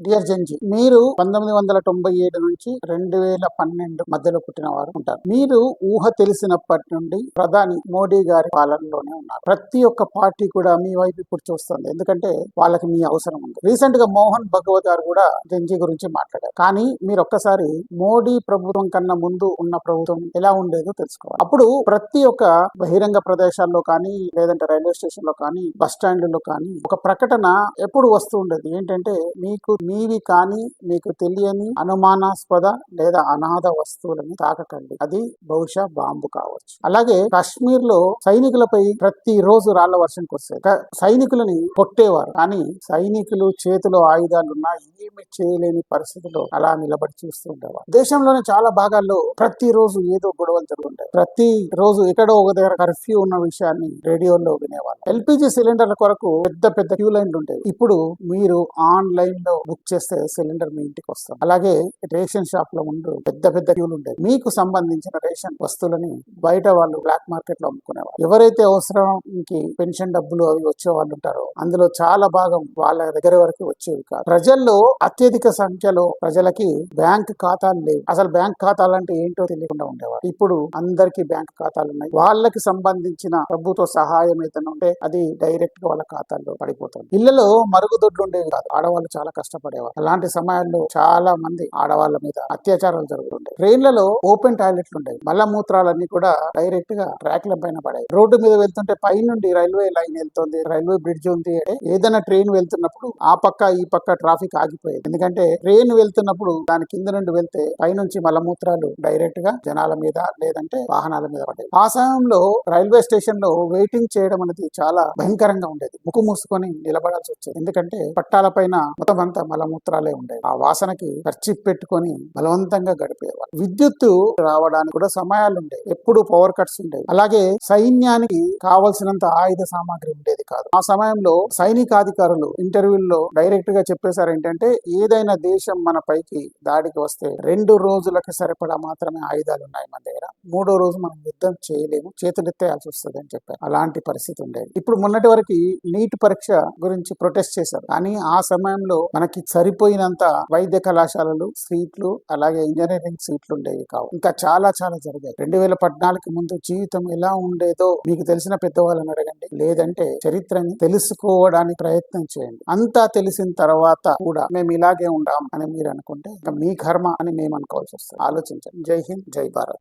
Dear జంజీ, మీరు 1997 నుంచి 2012 మధ్యలో పుట్టిన వారు ఉంటారు. మీరు ఊహ తెలిసినప్పటి నుండి ప్రధాని మోడీ గారి పాలనలోనే ఉన్నారు. ప్రతి ఒక్క పార్టీ కూడా మీ వైపు ఇప్పుడు చూస్తుంది, ఎందుకంటే వాళ్ళకి మీ అవసరం ఉంది. రీసెంట్ గా మోహన్ భగవత్ గారు కూడా జంజీ గురించి మాట్లాడారు. కానీ మీరు ఒక్కసారి మోడీ ప్రభుత్వం కన్నా ముందు ఉన్న ప్రభుత్వం ఎలా ఉండేదో తెలుసుకోవాలి. అప్పుడు ప్రతి ఒక్క బహిరంగ ప్రదేశాల్లో కానీ, లేదంటే రైల్వే స్టేషన్ లో కానీ, బస్ స్టాండ్లలో కానీ ఒక ప్రకటన ఎప్పుడు వస్తూ ఉండేది. ఏంటంటే, మీవి కానీ మీకు తెలియని అనుమానాస్పద లేదా అనాథ వస్తువులని తాకకండి, అది బహుశా బాంబు కావచ్చు. అలాగే కాశ్మీర్ లో సైనికులపై ప్రతి రోజు రాళ్ల వర్షం కురిసేది. సైనికులని కొట్టేవారు, కానీ సైనికులు చేతిలో ఆయుధాలున్నా ఏమి చేయలేని పరిస్థితిలో అలా నిలబడి చూస్తూ ఉండేవారు. దేశంలోని చాలా భాగాల్లో ప్రతి రోజు ఏదో గొడవలు జరుగుతుంటాయి. ప్రతి రోజు ఎక్కడో ఒక దగ్గర కర్ఫ్యూ ఉన్న విషయాన్ని రేడియోలో వినేవాళ్ళు. ఎల్పిజి సిలిండర్ల కొరకు పెద్ద పెద్ద క్యూ లైన్లు ఉంటాయి. ఇప్పుడు మీరు ఆన్లైన్ లో బుక్ చేస్తే సిలిండర్ మీ ఇంటికి వస్తుంది. అలాగే రేషన్ షాప్ లో ముందు పెద్ద పెద్ద క్యూలు ఉంటాయి. మీకు సంబంధించిన రేషన్ వస్తువులని బయట వాళ్ళు బ్లాక్ మార్కెట్ లో అమ్ముకునేవారు. ఎవరైతే అవసరానికి పెన్షన్ డబ్బులు అవి వచ్చే వాళ్ళు ఉంటారో అందులో చాలా భాగం వాళ్ళ దగ్గర వరకు వచ్చేవి కాదు. ప్రజల్లో అత్యధిక సంఖ్యలో ప్రజలకి బ్యాంక్ ఖాతాలు లేవు. అసలు బ్యాంక్ ఖాతాలు అంటే ఏంటో తెలియకుండా ఉండేవారు. ఇప్పుడు అందరికి బ్యాంక్ ఖాతాలు ఉన్నాయి. వాళ్ళకి సంబంధించిన ప్రభుత్వ సహాయం ఏదైనా ఉంటే అది డైరెక్ట్ గా వాళ్ళ ఖాతాల్లో పడిపోతుంది. ఇళ్లలో మరుగుదొడ్లు ఉండేవి కాదు. ఆడవాళ్ళు చాలా కష్టపడేవారు. అలాంటి సమయాల్లో చాలా మంది ఆడవాళ్ళ మీద అత్యాచారాలు జరుగుతుంటాయి. ట్రైన్లలో ఓపెన్ టాయిలెట్లు ఉండేవి. మలమూత్రాలన్నీ కూడా డైరెక్ట్ గా ట్రాక్ల పైన పడేవి. రోడ్డు మీద వెళ్తుంటే పైనుండి రైల్వే లైన్ వెళ్తుంది, రైల్వే బ్రిడ్జ్ ఉంది. ఏదైనా ట్రైన్ వెళ్తున్నప్పుడు ఆ పక్క ఈ పక్క ట్రాఫిక్ ఆగిపోయేది. ఎందుకంటే ట్రైన్ వెళ్తున్నప్పుడు దాని కింద నుండి వెళ్తే పైనుంచి మలమూత్రాలు డైరెక్ట్ గా జనాల మీద లేదంటే వాహనాల మీద పడేవి. ఆ సమయంలో రైల్వే స్టేషన్ లో వెయిటింగ్ చేయడం అనేది చాలా భయంకరంగా ఉండేది. ముక్కు మూసుకొని నిలబడాల్సి వచ్చేది. ఎందుకంటే పట్టాల పైన మొత్తం అంతా మలమూత్రాలే ఉండేవి. ఆ వాసనకి ఖర్చు పెట్టుకొని బలవంతంగా గడిపేవారు. విద్యుత్తు రావడానికి కూడా సమయాలు ఉండేవి. ఎప్పుడు పవర్ కట్స్ ఉండేవి. అలాగే సైన్యానికి కావలసినంత ఆయుధ సామాగ్రి ఉండేది కాదు. ఆ సమయంలో సైనికాధికారులు ఇంటర్వ్యూల్లో డైరెక్ట్ గా చెప్పేశారు ఏంటంటే, ఏదైనా దేశం మన పైకి దాడికి వస్తే 2 రోజులకి సరిపడా మాత్రమే ఆయుధాలు ఉన్నాయి మన దగ్గర, 3వ రోజు మనం యుద్ధం చేయలేము, చేతులెత్తేయాల్సి వస్తుంది అని చెప్పారు. అలాంటి పరిస్థితి ఉండేది. ఇప్పుడు మొన్నటి వరకు నీట్ పరీక్ష గురించి ప్రొటెస్ట్ చేశారు. కానీ ఆ సమయంలో మనకి సరిపోయినంత వైద్య కళాశాలలు సీట్లు, అలాగే ఇంజనీరింగ్ సీట్లు ఉండేవి కావు. ఇంకా చాలా చాలా జరిగాయి. 2014 ముందు జీవితం ఎలా ఉండేదో మీకు తెలిసిన పెద్దవాళ్ళని అడగండి, లేదంటే చరిత్రని తెలుసుకోవడానికి ప్రయత్నం చేయండి. అంతా తెలిసిన తర్వాత కూడా మేము ఇలాగే ఉండాం అని మీరు అనుకుంటే ఇంకా మీ కర్మ అని మేము అనుకోవాల్సి వస్తుంది. ఆలోచించండి. జై హింద్, జై భారత్.